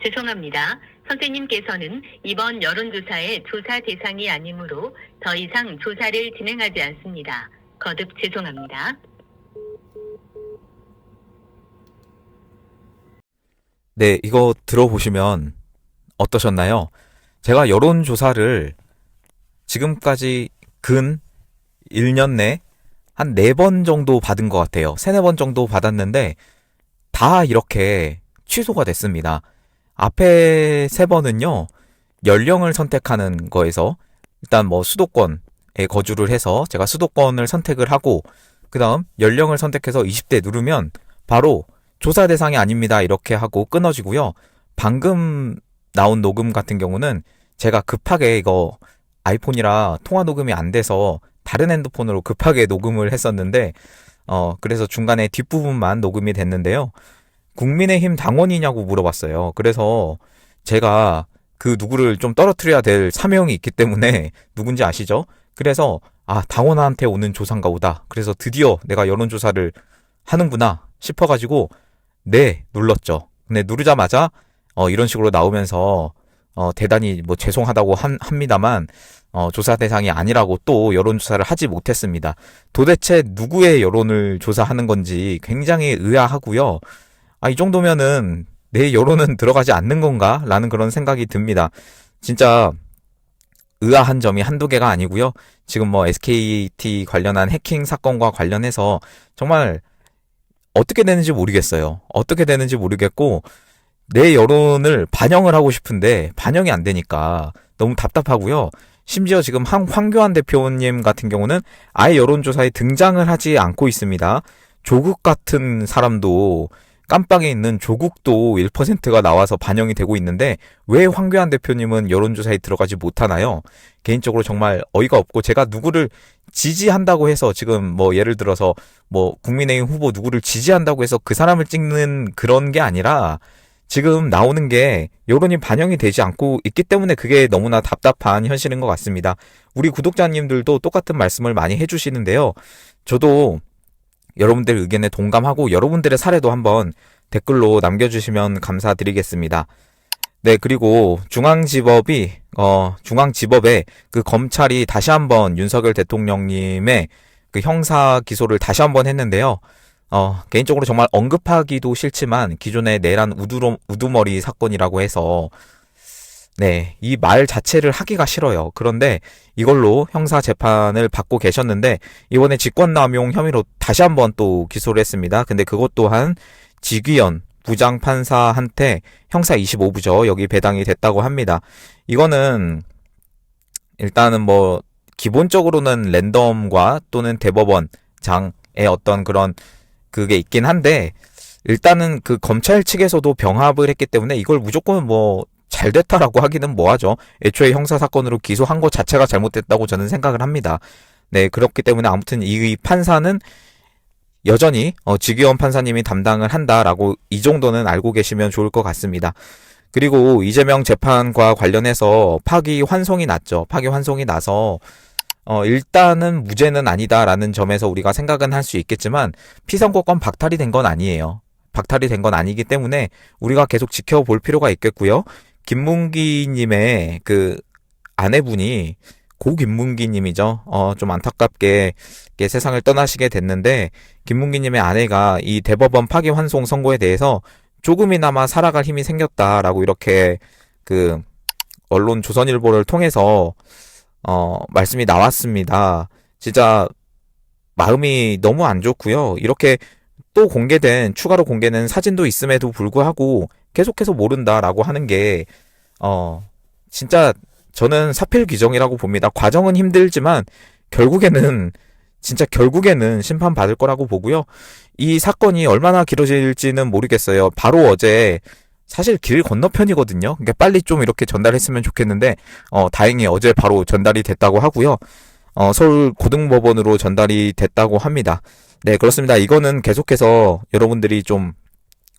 죄송합니다. 선생님께서는 이번 여론조사의 조사 대상이 아니므로 더 이상 조사를 진행하지 않습니다. 거듭 죄송합니다. 네, 이거 들어보시면 어떠셨나요? 제가 여론조사를 지금까지 근 1년 내 한 4번 정도 받은 것 같아요. 3, 4번 정도 받았는데 다 이렇게 취소가 됐습니다. 앞에 3번은요, 연령을 선택하는 거에서 일단 뭐 수도권에 거주를 해서 제가 수도권을 선택을 하고 그 다음 연령을 선택해서 20대 누르면 바로 조사 대상이 아닙니다 이렇게 하고 끊어지고요. 방금 나온 녹음 같은 경우는 제가 급하게 이거 아이폰이라 통화 녹음이 안 돼서 다른 핸드폰으로 급하게 녹음을 했었는데 그래서 중간에 뒷부분만 녹음이 됐는데요. 국민의힘 당원이냐고 물어봤어요. 그래서 제가 그 누구를 좀 떨어뜨려야 될 사명이 있기 때문에 누군지 아시죠? 그래서 당원한테 오는 조사인가 보다. 그래서 드디어 내가 여론조사를 하는구나 싶어가지고 네 눌렀죠. 근데 누르자마자 이런 식으로 나오면서 대단히 뭐 죄송하다고 합니다만 조사 대상이 아니라고 또 여론조사를 하지 못했습니다. 도대체 누구의 여론을 조사하는 건지 굉장히 의아하고요. 이 정도면은 내 여론은 들어가지 않는 건가? 라는 그런 생각이 듭니다. 진짜 의아한 점이 한두 개가 아니고요. 지금 뭐 SKT 관련한 해킹 사건과 관련해서 정말 어떻게 되는지 모르겠어요. 어떻게 되는지 모르겠고 내 여론을 반영을 하고 싶은데 반영이 안 되니까 너무 답답하고요. 심지어 지금 황교안 대표님 같은 경우는 아예 여론조사에 등장을 하지 않고 있습니다. 조국 같은 사람도 깜빵에 있는 조국도 1%가 나와서 반영이 되고 있는데 왜 황교안 대표님은 여론조사에 들어가지 못하나요? 개인적으로 정말 어이가 없고 제가 누구를 지지한다고 해서 지금 뭐 예를 들어서 뭐 국민의힘 후보 누구를 지지한다고 해서 그 사람을 찍는 그런 게 아니라 지금 나오는 게 여론이 반영이 되지 않고 있기 때문에 그게 너무나 답답한 현실인 것 같습니다. 우리 구독자님들도 똑같은 말씀을 많이 해주시는데요. 저도 여러분들 의견에 동감하고 여러분들의 사례도 한번 댓글로 남겨주시면 감사드리겠습니다. 네, 그리고 중앙지법에 그 검찰이 다시 한번 윤석열 대통령님의 그 형사 기소를 다시 한번 했는데요. 개인적으로 정말 언급하기도 싫지만 기존의 내란 우두머리 사건이라고 해서 네, 이 말 자체를 하기가 싫어요. 그런데 이걸로 형사 재판을 받고 계셨는데 이번에 직권남용 혐의로 다시 한번 또 기소를 했습니다. 근데 그것 또한 지귀현 부장판사한테 형사 25부죠. 여기 배당이 됐다고 합니다. 이거는 일단은 뭐 기본적으로는 랜덤과 또는 대법원장의 어떤 그런 그게 있긴 한데 일단은 그 검찰 측에서도 병합을 했기 때문에 이걸 무조건 뭐 잘 됐다라고 하기는 뭐하죠. 애초에 형사사건으로 기소한 것 자체가 잘못됐다고 저는 생각을 합니다. 네, 그렇기 때문에 아무튼 이 판사는 여전히 지귀현 판사님이 담당을 한다라고 이 정도는 알고 계시면 좋을 것 같습니다. 그리고 이재명 재판과 관련해서 파기환송이 났죠. 파기환송이 나서 일단은 무죄는 아니다라는 점에서 우리가 생각은 할 수 있겠지만 피선거권 박탈이 된 건 아니에요. 박탈이 된 건 아니기 때문에 우리가 계속 지켜볼 필요가 있겠고요. 김문기님의 그 아내분이 고 김문기님이죠. 좀 안타깝게 세상을 떠나시게 됐는데 김문기님의 아내가 이 대법원 파기환송 선고에 대해서 조금이나마 살아갈 힘이 생겼다라고 이렇게 그 언론 조선일보를 통해서 말씀이 나왔습니다. 진짜 마음이 너무 안 좋고요. 이렇게 또 추가로 공개된 사진도 있음에도 불구하고 계속해서 모른다라고 하는 게 진짜 저는 사필귀정이라고 봅니다. 과정은 힘들지만 결국에는 심판받을 거라고 보고요. 이 사건이 얼마나 길어질지는 모르겠어요. 바로 어제 사실 길 건너편이거든요. 그러니까 빨리 좀 이렇게 전달했으면 좋겠는데 다행히 어제 바로 전달이 됐다고 하고요. 서울 고등법원으로 전달이 됐다고 합니다. 네, 그렇습니다. 이거는 계속해서 여러분들이 좀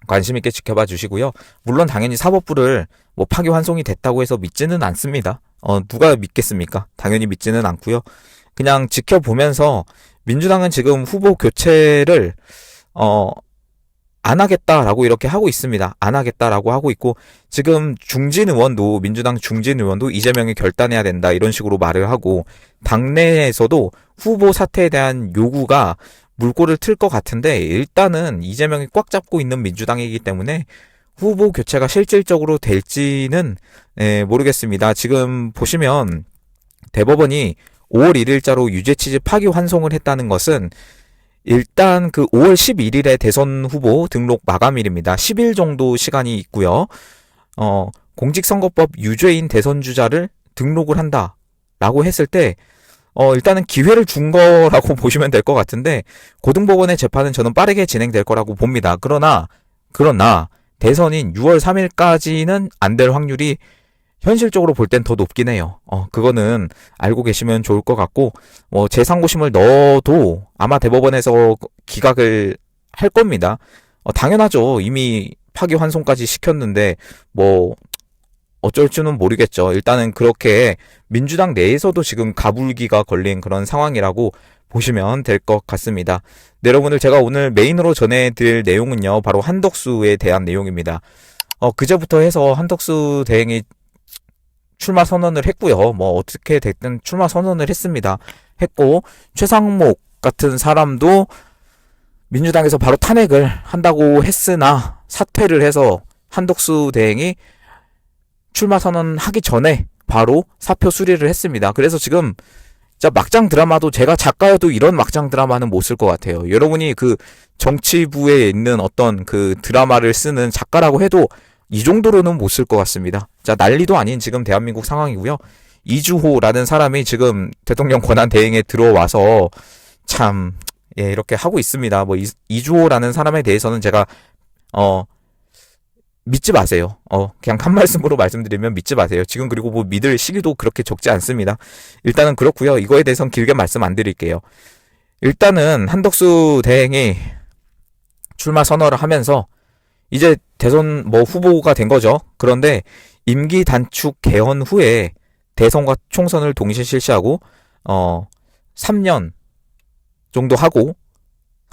관심 있게 지켜봐 주시고요. 물론 당연히 사법부를 뭐 파기환송이 됐다고 해서 믿지는 않습니다. 누가 믿겠습니까? 당연히 믿지는 않고요. 그냥 지켜보면서 민주당은 지금 후보 교체를 안 하겠다라고 이렇게 하고 있습니다. 안 하겠다라고 하고 있고, 지금 중진 의원도, 민주당 중진 의원도 이재명이 결단해야 된다 이런 식으로 말을 하고, 당내에서도 후보 사퇴에 대한 요구가 물꼬를 틀 것 같은데, 일단은 이재명이 꽉 잡고 있는 민주당이기 때문에 후보 교체가 실질적으로 될지는 모르겠습니다. 지금 보시면 대법원이 5월 1일자로 유죄 취지 파기 환송을 했다는 것은 일단 그 5월 11일에 대선 후보 등록 마감일입니다. 10일 정도 시간이 있고요. 공직선거법 유죄인 대선 주자를 등록을 한다라고 했을 때 일단은 기회를 준 거라고 보시면 될 것 같은데, 고등법원의 재판은 저는 빠르게 진행될 거라고 봅니다. 그러나 대선인 6월 3일까지는 안 될 확률이 현실적으로 볼 땐 더 높긴 해요. 그거는 알고 계시면 좋을 것 같고, 재상고심을 넣어도 아마 대법원에서 기각을 할 겁니다. 당연하죠. 이미 파기환송까지 시켰는데, 어쩔 줄은 모르겠죠. 일단은 그렇게 민주당 내에서도 지금 가불기가 걸린 그런 상황이라고 보시면 될 것 같습니다. 네, 여러분들, 제가 오늘 메인으로 전해드릴 내용은요, 바로 한덕수에 대한 내용입니다. 그제부터 해서 한덕수 대행이 출마 선언을 했고요. 어떻게 됐든 출마 선언을 했고, 최상목 같은 사람도 민주당에서 바로 탄핵을 한다고 했으나 사퇴를 해서 한덕수 대행이 출마 선언하기 전에 바로 사표 수리를 했습니다. 그래서 지금 진짜 막장 드라마도, 제가 작가여도 이런 막장 드라마는 못 쓸 것 같아요. 여러분이 그 정치부에 있는 어떤 그 드라마를 쓰는 작가라고 해도 이 정도로는 못 쓸 것 같습니다. 자, 난리도 아닌 지금 대한민국 상황이고요. 이주호라는 사람이 지금 대통령 권한 대행에 들어와서 참, 이렇게 하고 있습니다. 이주호라는 사람에 대해서는 제가, 믿지 마세요. 그냥 한 말씀으로 말씀드리면 믿지 마세요. 지금 그리고 믿을 시기도 그렇게 적지 않습니다. 일단은 그렇고요. 이거에 대해서는 길게 말씀 안 드릴게요. 일단은 한덕수 대행이 출마 선언을 하면서 이제 대선 후보가 된 거죠. 그런데 임기 단축 개헌 후에 대선과 총선을 동시에 실시하고 3년 정도 하고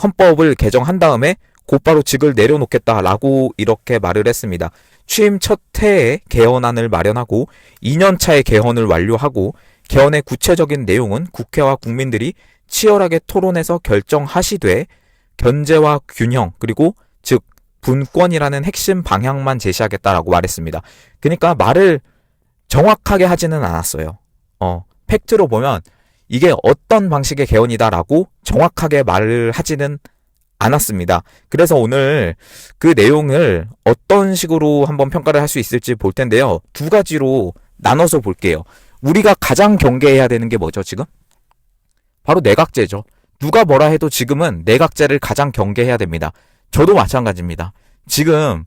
헌법을 개정한 다음에 곧바로 직을 내려놓겠다라고 이렇게 말을 했습니다. 취임 첫 해에 개헌안을 마련하고 2년 차에 개헌을 완료하고, 개헌의 구체적인 내용은 국회와 국민들이 치열하게 토론해서 결정하시되 견제와 균형, 그리고 즉 분권이라는 핵심 방향만 제시하겠다라고 말했습니다. 그러니까 말을 정확하게 하지는 않았어요. 팩트로 보면 이게 어떤 방식의 개헌이다라고 정확하게 말을 하지는 않았습니다. 그래서 오늘 그 내용을 어떤 식으로 한번 평가를 할 수 있을지 볼 텐데요. 두 가지로 나눠서 볼게요. 우리가 가장 경계해야 되는 게 뭐죠, 지금? 바로 내각제죠. 누가 뭐라 해도 지금은 내각제를 가장 경계해야 됩니다. 저도 마찬가지입니다. 지금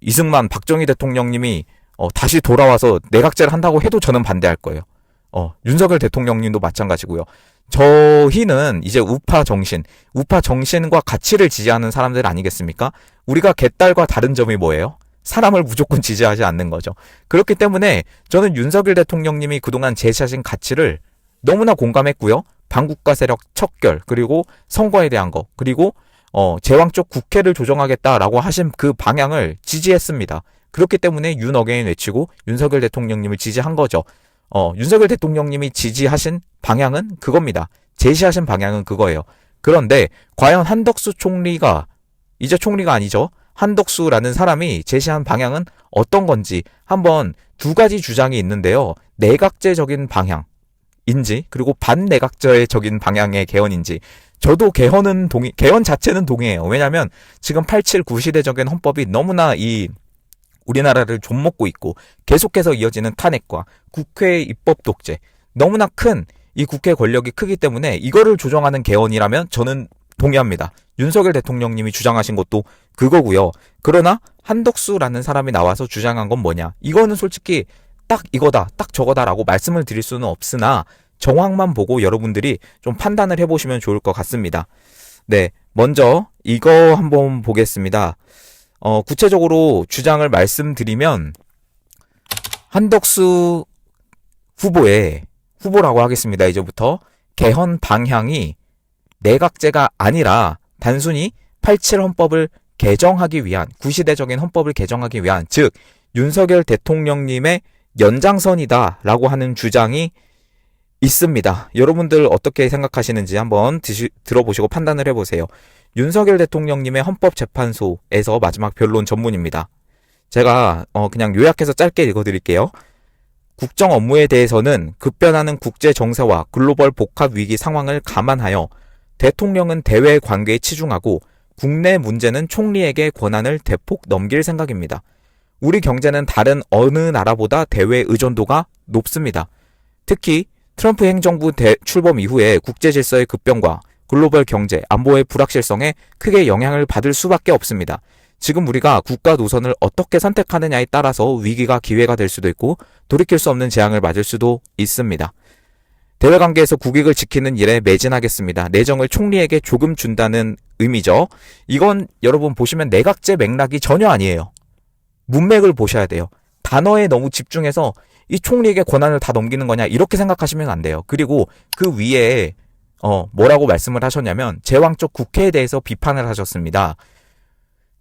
이승만, 박정희 대통령님이 다시 돌아와서 내각제를 한다고 해도 저는 반대할 거예요. 윤석열 대통령님도 마찬가지고요. 저희는 이제 우파 정신과 가치를 지지하는 사람들 아니겠습니까? 우리가 개딸과 다른 점이 뭐예요? 사람을 무조건 지지하지 않는 거죠. 그렇기 때문에 저는 윤석열 대통령님이 그동안 제시하신 가치를 너무나 공감했고요. 반국가 세력 척결, 그리고 선거에 대한 거, 그리고 제왕적 국회를 조정하겠다라고 하신 그 방향을 지지했습니다. 그렇기 때문에 윤 어게인 외치고 윤석열 대통령님을 지지한 거죠. 윤석열 대통령님이 지지하신 방향은 그겁니다. 제시하신 방향은 그거예요. 그런데 과연 한덕수 총리가, 이제 총리가 아니죠, 한덕수라는 사람이 제시한 방향은 어떤 건지 한번 두 가지 주장이 있는데요. 내각제적인 방향인지, 그리고 반내각제적인 방향의 개헌인지. 저도 개헌 자체는 동의해요. 왜냐하면 지금 87, 9시대적인 헌법이 너무나 우리나라를 좀먹고 있고, 계속해서 이어지는 탄핵과 국회의 입법 독재, 너무나 큰 이 국회 권력이 크기 때문에 이거를 조정하는 개헌이라면 저는 동의합니다. 윤석열 대통령님이 주장하신 것도 그거고요. 그러나 한덕수라는 사람이 나와서 주장한 건 뭐냐? 이거는 솔직히 딱 이거다, 딱 저거다라고 말씀을 드릴 수는 없으나 정황만 보고 여러분들이 좀 판단을 해보시면 좋을 것 같습니다. 네, 먼저 이거 한번 보겠습니다. 구체적으로 주장을 말씀드리면, 한덕수 후보라고 하겠습니다. 이제부터 개헌 방향이 내각제가 아니라 단순히 87 헌법을 개정하기 위한, 구시대적인 헌법을 개정하기 위한, 즉 윤석열 대통령님의 연장선이다라고 하는 주장이 있습니다. 여러분들 어떻게 생각하시는지 한번 들어보시고 판단을 해보세요. 윤석열 대통령님의 헌법재판소에서 마지막 변론 전문입니다. 제가 그냥 요약해서 짧게 읽어드릴게요. 국정 업무에 대해서는 급변하는 국제 정세와 글로벌 복합 위기 상황을 감안하여 대통령은 대외 관계에 치중하고 국내 문제는 총리에게 권한을 대폭 넘길 생각입니다. 우리 경제는 다른 어느 나라보다 대외 의존도가 높습니다. 특히 트럼프 행정부 출범 이후에 국제 질서의 급변과 글로벌 경제, 안보의 불확실성에 크게 영향을 받을 수밖에 없습니다. 지금 우리가 국가 노선을 어떻게 선택하느냐에 따라서 위기가 기회가 될 수도 있고 돌이킬 수 없는 재앙을 맞을 수도 있습니다. 대외관계에서 국익을 지키는 일에 매진하겠습니다. 내정을 총리에게 조금 준다는 의미죠. 이건 여러분 보시면 내각제 맥락이 전혀 아니에요. 문맥을 보셔야 돼요. 단어에 너무 집중해서 이 총리에게 권한을 다 넘기는 거냐 이렇게 생각하시면 안 돼요. 그리고 그 위에 뭐라고 말씀을 하셨냐면 제왕적 국회에 대해서 비판을 하셨습니다.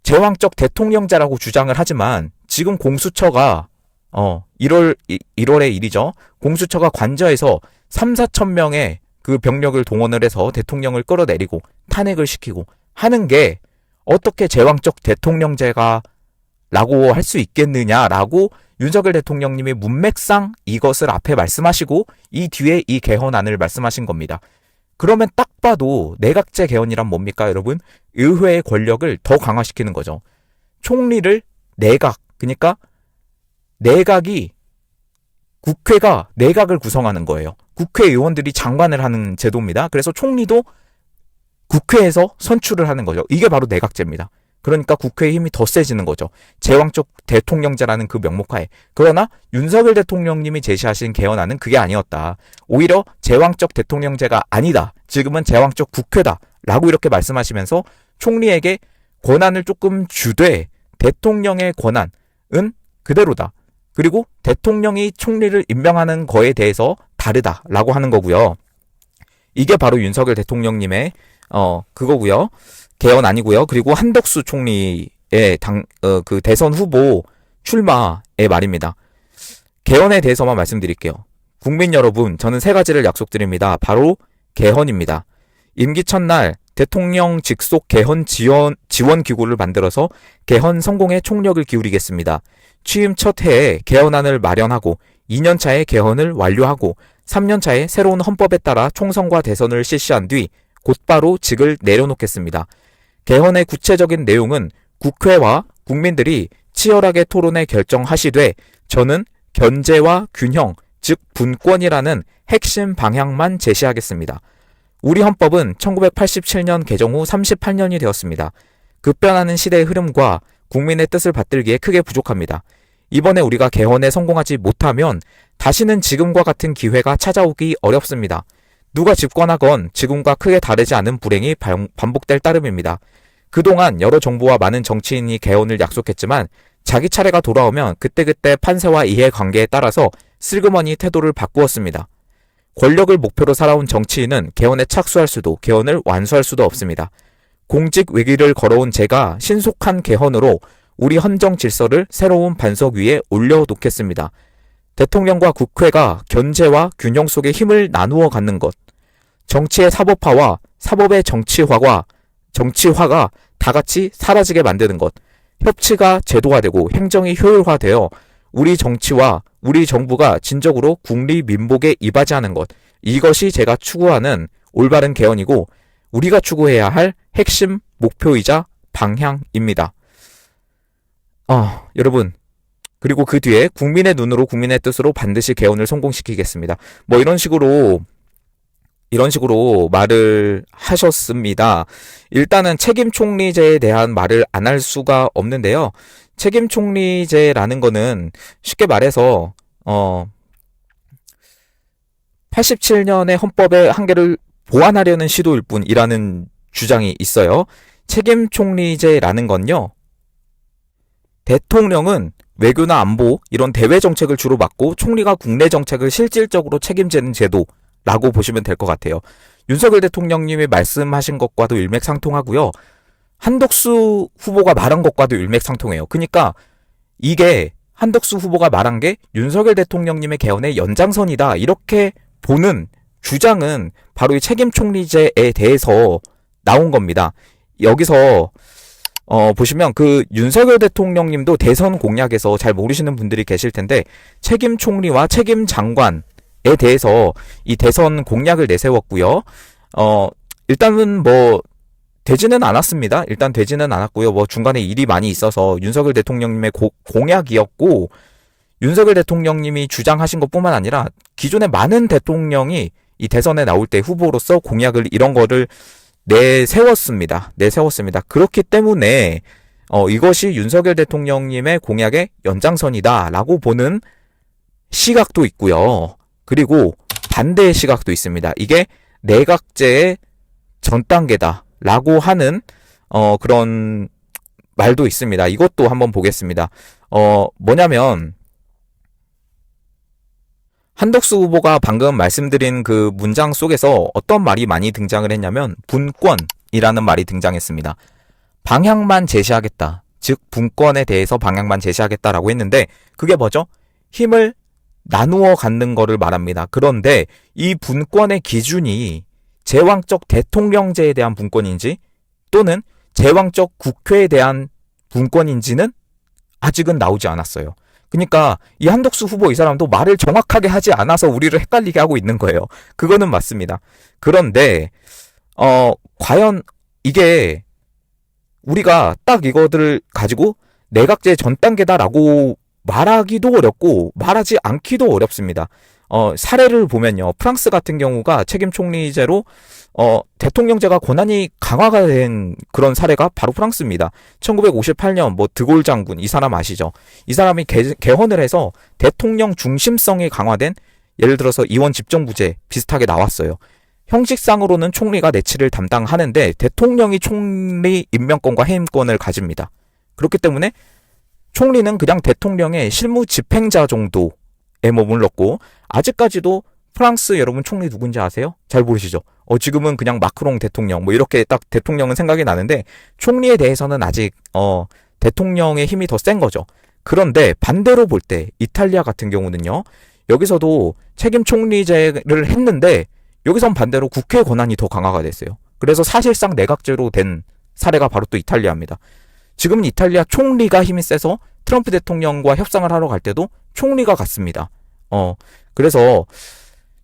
제왕적 대통령제라고 주장을 하지만 지금 공수처가 1월의 일이죠. 공수처가 관저에서 3,4천 명의 그 병력을 동원을 해서 대통령을 끌어내리고 탄핵을 시키고 하는 게 어떻게 제왕적 대통령제가 라고 할 수 있겠느냐라고 윤석열 대통령님이 문맥상 이것을 앞에 말씀하시고 이 뒤에 이 개헌안을 말씀하신 겁니다. 그러면 딱 봐도 내각제 개헌이란 뭡니까 여러분? 의회의 권력을 더 강화시키는 거죠. 총리를 내각, 그러니까 내각이 국회가 내각을 구성하는 거예요. 국회의원들이 장관을 하는 제도입니다. 그래서 총리도 국회에서 선출을 하는 거죠. 이게 바로 내각제입니다. 그러니까 국회의 힘이 더 세지는 거죠. 제왕적 대통령제라는 그 명목하에. 그러나 윤석열 대통령님이 제시하신 개헌안은 그게 아니었다. 오히려 제왕적 대통령제가 아니다. 지금은 제왕적 국회다. 라고 이렇게 말씀하시면서 총리에게 권한을 조금 주되 대통령의 권한은 그대로다. 그리고 대통령이 총리를 임명하는 거에 대해서 다르다라고 하는 거고요. 이게 바로 윤석열 대통령님의 그거고요. 개헌 아니고요. 그리고 한덕수 총리의 그 대선 후보 출마의 말입니다. 개헌에 대해서만 말씀드릴게요. 국민 여러분, 저는 세 가지를 약속드립니다. 바로 개헌입니다. 임기 첫날 대통령 직속 개헌 지원 기구를 만들어서 개헌 성공에 총력을 기울이겠습니다. 취임 첫 해에 개헌안을 마련하고 2년 차에 개헌을 완료하고 3년 차에 새로운 헌법에 따라 총선과 대선을 실시한 뒤 곧바로 직을 내려놓겠습니다. 개헌의 구체적인 내용은 국회와 국민들이 치열하게 토론해 결정하시되 저는 견제와 균형, 즉 분권이라는 핵심 방향만 제시하겠습니다. 우리 헌법은 1987년 개정 후 38년이 되었습니다. 급변하는 시대의 흐름과 국민의 뜻을 받들기에 크게 부족합니다. 이번에 우리가 개헌에 성공하지 못하면 다시는 지금과 같은 기회가 찾아오기 어렵습니다. 누가 집권하건 지금과 크게 다르지 않은 불행이 반복될 따름입니다. 그동안 여러 정부와 많은 정치인이 개헌을 약속했지만 자기 차례가 돌아오면 그때그때 판세와 이해관계에 따라서 슬그머니 태도를 바꾸었습니다. 권력을 목표로 살아온 정치인은 개헌에 착수할 수도 개헌을 완수할 수도 없습니다. 공직 외길을 걸어온 제가 신속한 개헌으로 우리 헌정 질서를 새로운 반석 위에 올려놓겠습니다. 대통령과 국회가 견제와 균형 속에 힘을 나누어 갖는 것, 정치의 사법화와 사법의 정치화가 다 같이 사라지게 만드는 것, 협치가 제도화되고 행정이 효율화되어 우리 정치와 우리 정부가 진정으로 국리민복에 이바지하는 것, 이것이 제가 추구하는 올바른 개헌이고 우리가 추구해야 할 핵심 목표이자 방향입니다. 여러분, 그리고 그 뒤에 국민의 눈으로 국민의 뜻으로 반드시 개헌을 성공시키겠습니다. 뭐 이런 식으로 말을 하셨습니다. 일단은 책임 총리제에 대한 말을 안 할 수가 없는데요. 책임 총리제라는 거는 쉽게 말해서 87년의 헌법의 한계를 보완하려는 시도일 뿐이라는 주장이 있어요. 책임 총리제라는 건요, 대통령은 외교나 안보 이런 대외 정책을 주로 맡고 총리가 국내 정책을 실질적으로 책임지는 제도라고 보시면 될 것 같아요. 윤석열 대통령님이 말씀하신 것과도 일맥상통하고요. 한덕수 후보가 말한 것과도 일맥상통해요. 그러니까 이게 한덕수 후보가 말한 게 윤석열 대통령님의 개헌의 연장선이다. 이렇게 보는 주장은 바로 이 책임총리제에 대해서 나온 겁니다. 여기서 보시면 그 윤석열 대통령님도 대선 공약에서 잘 모르시는 분들이 계실 텐데 책임총리와 책임장관에 대해서 이 대선 공약을 내세웠고요. 일단은 뭐 되지는 않았습니다. 일단 되지는 않았고요. 뭐 중간에 일이 많이 있어서 윤석열 대통령님의 공약이었고 윤석열 대통령님이 주장하신 것뿐만 아니라 기존의 많은 대통령이 이 대선에 나올 때 후보로서 공약을 이런 거를 내세웠습니다. 그렇기 때문에 이것이 윤석열 대통령님의 공약의 연장선이다라고 보는 시각도 있고요. 그리고 반대의 시각도 있습니다. 이게 내각제의 전 단계다라고 하는 그런 말도 있습니다. 이것도 한번 보겠습니다. 뭐냐면 한덕수 후보가 방금 말씀드린 그 문장 속에서 어떤 말이 많이 등장을 했냐면 분권이라는 말이 등장했습니다. 방향만 제시하겠다. 즉 분권에 대해서 방향만 제시하겠다라고 했는데 그게 뭐죠? 힘을 나누어 갖는 거를 말합니다. 그런데 이 분권의 기준이 제왕적 대통령제에 대한 분권인지 또는 제왕적 국회에 대한 분권인지는 아직은 나오지 않았어요. 그러니까 이 한덕수 후보 이 사람도 말을 정확하게 하지 않아서 우리를 헷갈리게 하고 있는 거예요. 그거는 맞습니다. 그런데 과연 이게 우리가 딱 이거들을 가지고 내각제 전 단계다라고 말하기도 어렵고 말하지 않기도 어렵습니다. 사례를 보면요. 프랑스 같은 경우가 책임 총리제로 대통령제가 권한이 강화가 된 그런 사례가 바로 프랑스입니다. 1958년 뭐 드골 장군 이 사람 아시죠? 이 사람이 개헌을 해서 대통령 중심성이 강화된 예를 들어서 이원 집정부제 비슷하게 나왔어요. 형식상으로는 총리가 내치를 담당하는데 대통령이 총리 임명권과 해임권을 가집니다. 그렇기 때문에 총리는 그냥 대통령의 실무 집행자 정도에 머물렀고 아직까지도 프랑스 여러분 총리 누군지 아세요? 잘 모르시죠? 지금은 그냥 마크롱 대통령 뭐 이렇게 딱 대통령은 생각이 나는데 총리에 대해서는 아직 대통령의 힘이 더 센 거죠. 그런데 반대로 볼 때 이탈리아 같은 경우는요. 여기서도 책임 총리제를 했는데 여기선 반대로 국회 권한이 더 강화가 됐어요. 그래서 사실상 내각제로 된 사례가 바로 또 이탈리아입니다. 지금은 이탈리아 총리가 힘이 세서 트럼프 대통령과 협상을 하러 갈 때도 총리가 갔습니다. 그래서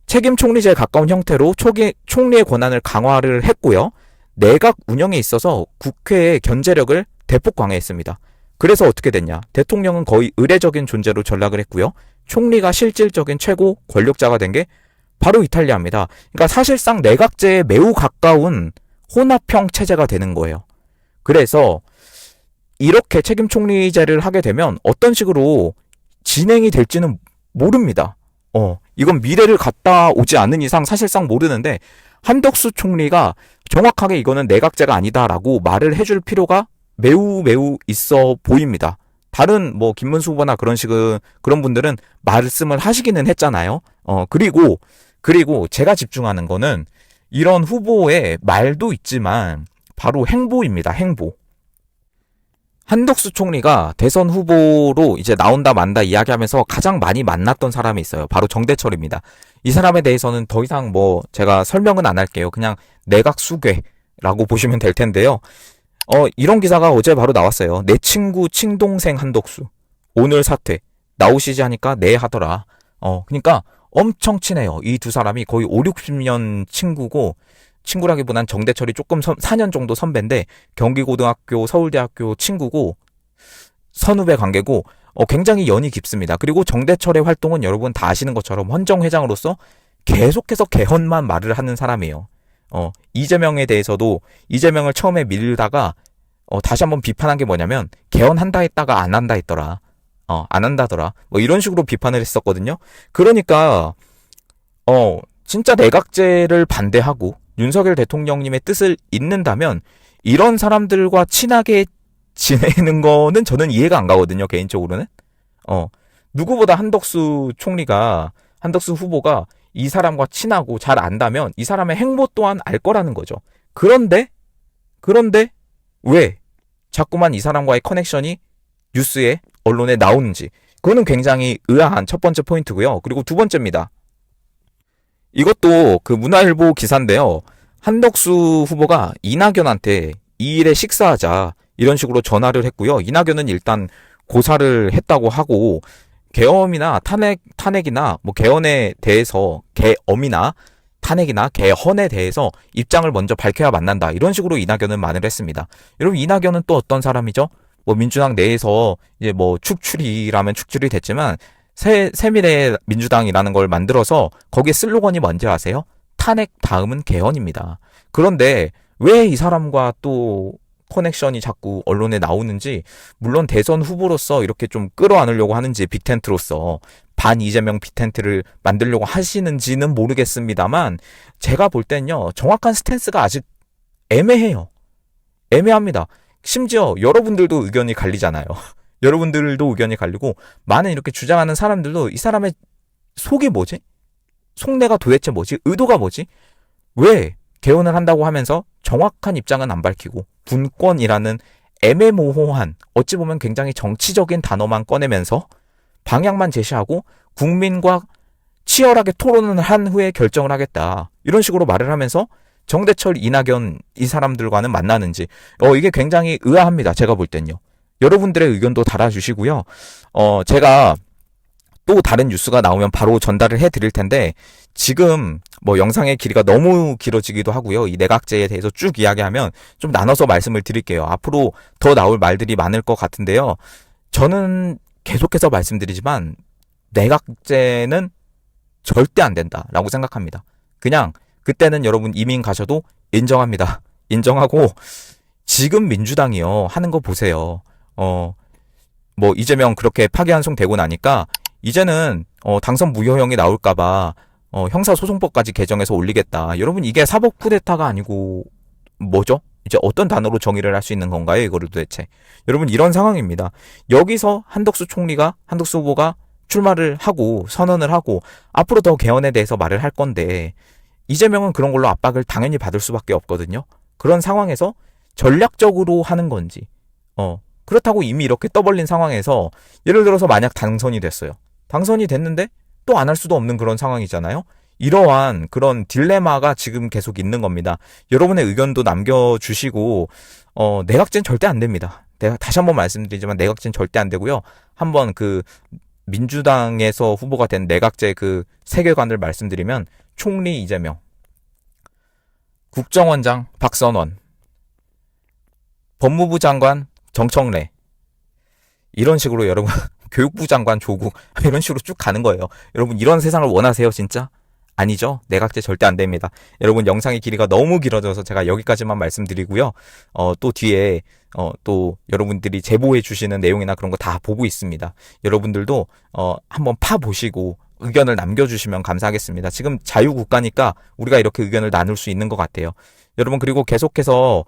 책임 총리제에 가까운 형태로 총리의 권한을 강화를 했고요. 내각 운영에 있어서 국회의 견제력을 대폭 강화했습니다. 그래서 어떻게 됐냐? 대통령은 거의 의례적인 존재로 전락을 했고요. 총리가 실질적인 최고 권력자가 된 게 바로 이탈리아입니다. 그러니까 사실상 내각제에 매우 가까운 혼합형 체제가 되는 거예요. 그래서 이렇게 책임 총리제를 하게 되면 어떤 식으로 진행이 될지는 모릅니다. 이건 미래를 갔다 오지 않는 이상 사실상 모르는데 한덕수 총리가 정확하게 이거는 내각제가 아니다라고 말을 해줄 필요가 매우 있어 보입니다. 다른 뭐 김문수 후보나 그런 분들은 말씀을 하시기는 했잖아요. 그리고 제가 집중하는 거는 이런 후보의 말도 있지만 바로 행보입니다. 행보. 한덕수 총리가 대선 후보로 이제 나온다 만다 이야기하면서 가장 많이 만났던 사람이 있어요. 바로 정대철입니다. 이 사람에 대해서는 더 이상 뭐 제가 설명은 안 할게요. 그냥 내각 수괴라고 보시면 될 텐데요. 이런 기사가 어제 바로 나왔어요. 내 친구 친동생 한덕수 오늘 사퇴 나오시지 하니까 네 하더라. 그러니까 엄청 친해요. 이 두 사람이 거의 5, 60년 친구고 친구라기보단 정대철이 조금 4년 정도 선배인데 경기고등학교, 서울대학교 친구고 선후배 관계고 굉장히 연이 깊습니다. 그리고 정대철의 활동은 여러분 다 아시는 것처럼 헌정회장으로서 계속해서 개헌만 말을 하는 사람이에요. 이재명에 대해서도 이재명을 처음에 밀다가 다시 한번 비판한 게 뭐냐면 개헌한다 했다가 안 한다 했더라. 안 한다더라. 뭐 이런 식으로 비판을 했었거든요. 그러니까 진짜 내각제를 반대하고 윤석열 대통령님의 뜻을 잇는다면 이런 사람들과 친하게 지내는 거는 저는 이해가 안 가거든요. 개인적으로는. 누구보다 한덕수 후보가 이 사람과 친하고 잘 안다면 이 사람의 행보 또한 알 거라는 거죠. 그런데 왜 자꾸만 이 사람과의 커넥션이 뉴스에 언론에 나오는지, 그거는 굉장히 의아한 첫 번째 포인트고요. 그리고 두 번째입니다. 이것도 그 문화일보 기사인데요. 한덕수 후보가 이낙연한테 2일에 식사하자 이런 식으로 전화를 했고요. 이낙연은 일단 고사를 했다고 하고, 계엄이나 탄핵이나 뭐 개헌에 대해서, 계엄이나 탄핵이나 개헌에 대해서 입장을 먼저 밝혀야 만난다, 이런 식으로 이낙연은 말을 했습니다. 여러분, 이낙연은 또 어떤 사람이죠? 뭐 민주당 내에서 이제 뭐 축출이라면 축출이 됐지만 새미래 민주당이라는 걸 만들어서 거기에 슬로건이 뭔지 아세요? 탄핵 다음은 개헌입니다. 그런데 왜 이 사람과 또 커넥션이 자꾸 언론에 나오는지, 물론 대선 후보로서 이렇게 좀 끌어안으려고 하는지, 빅텐트로서 반 이재명 빅텐트를 만들려고 하시는지는 모르겠습니다만, 제가 볼 땐요, 정확한 스탠스가 아직 애매해요. 애매합니다. 심지어 여러분들도 의견이 갈리잖아요. 여러분들도 의견이 갈리고, 많은 이렇게 주장하는 사람들도 이 사람의 속이 뭐지? 속내가 도대체 뭐지? 의도가 뭐지? 왜 개헌을 한다고 하면서 정확한 입장은 안 밝히고 분권이라는 애매모호한, 어찌 보면 굉장히 정치적인 단어만 꺼내면서 방향만 제시하고 국민과 치열하게 토론을 한 후에 결정을 하겠다, 이런 식으로 말을 하면서 정대철, 이낙연 이 사람들과는 만나는지, 이게 굉장히 의아합니다. 제가 볼 땐요. 여러분들의 의견도 달아주시고요. 제가 또 다른 뉴스가 나오면 바로 전달을 해드릴 텐데, 지금 뭐 영상의 길이가 너무 길어지기도 하고요. 이 내각제에 대해서 쭉 이야기하면 좀 나눠서 말씀을 드릴게요. 앞으로 더 나올 말들이 많을 것 같은데요. 저는 계속해서 말씀드리지만 내각제는 절대 안 된다라고 생각합니다. 그냥 그때는 여러분 이민 가셔도 인정합니다. 인정하고, 지금 민주당이요 하는 거 보세요. 뭐 이재명 그렇게 파기환송되고 나니까 이제는 당선 무효형이 나올까봐 형사소송법까지 개정해서 올리겠다. 여러분, 이게 사법 쿠데타가 아니고 뭐죠? 이제 어떤 단어로 정의를 할 수 있는 건가요, 이거를 도대체? 여러분, 이런 상황입니다. 여기서 한덕수 후보가 출마를 하고 선언을 하고 앞으로 더 개헌에 대해서 말을 할 건데, 이재명은 그런 걸로 압박을 당연히 받을 수밖에 없거든요. 그런 상황에서 전략적으로 하는 건지, 그렇다고 이미 이렇게 떠벌린 상황에서 예를 들어서 만약 당선이 됐어요. 당선이 됐는데 또 안 할 수도 없는 그런 상황이잖아요. 이러한 그런 딜레마가 지금 계속 있는 겁니다. 여러분의 의견도 남겨주시고, 내각제는 절대 안 됩니다. 내가 다시 한번 말씀드리지만 내각제는 절대 안 되고요. 한번 그 민주당에서 후보가 된 내각제 그 세계관을 말씀드리면, 총리 이재명, 국정원장 박선원, 법무부 장관 정청래, 이런 식으로 여러분 교육부 장관 조국, 이런 식으로 쭉 가는 거예요. 여러분, 이런 세상을 원하세요, 진짜? 아니죠? 내각제 절대 안 됩니다. 여러분, 영상의 길이가 너무 길어져서 제가 여기까지만 말씀드리고요. 또 뒤에 또 여러분들이 제보해 주시는 내용이나 그런 거 다 보고 있습니다. 여러분들도 한번 파보시고 의견을 남겨주시면 감사하겠습니다. 지금 자유국가니까 우리가 이렇게 의견을 나눌 수 있는 것 같아요. 여러분, 그리고 계속해서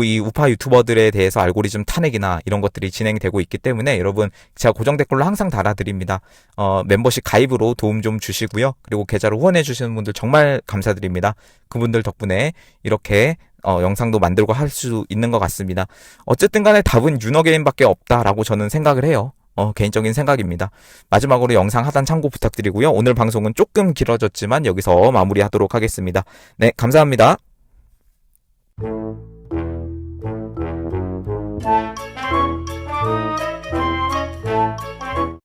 이 우파 유튜버들에 대해서 알고리즘 탄핵이나 이런 것들이 진행이 되고 있기 때문에 여러분, 제가 고정 댓글로 항상 달아드립니다. 멤버십 가입으로 도움 좀 주시고요. 그리고 계좌로 후원해 주시는 분들 정말 감사드립니다. 그분들 덕분에 이렇게 영상도 만들고 할 수 있는 것 같습니다. 어쨌든 간에 답은 윤어게임밖에 없다라고 저는 생각을 해요. 개인적인 생각입니다. 마지막으로 영상 하단 참고 부탁드리고요. 오늘 방송은 조금 길어졌지만 여기서 마무리하도록 하겠습니다. 네, 감사합니다.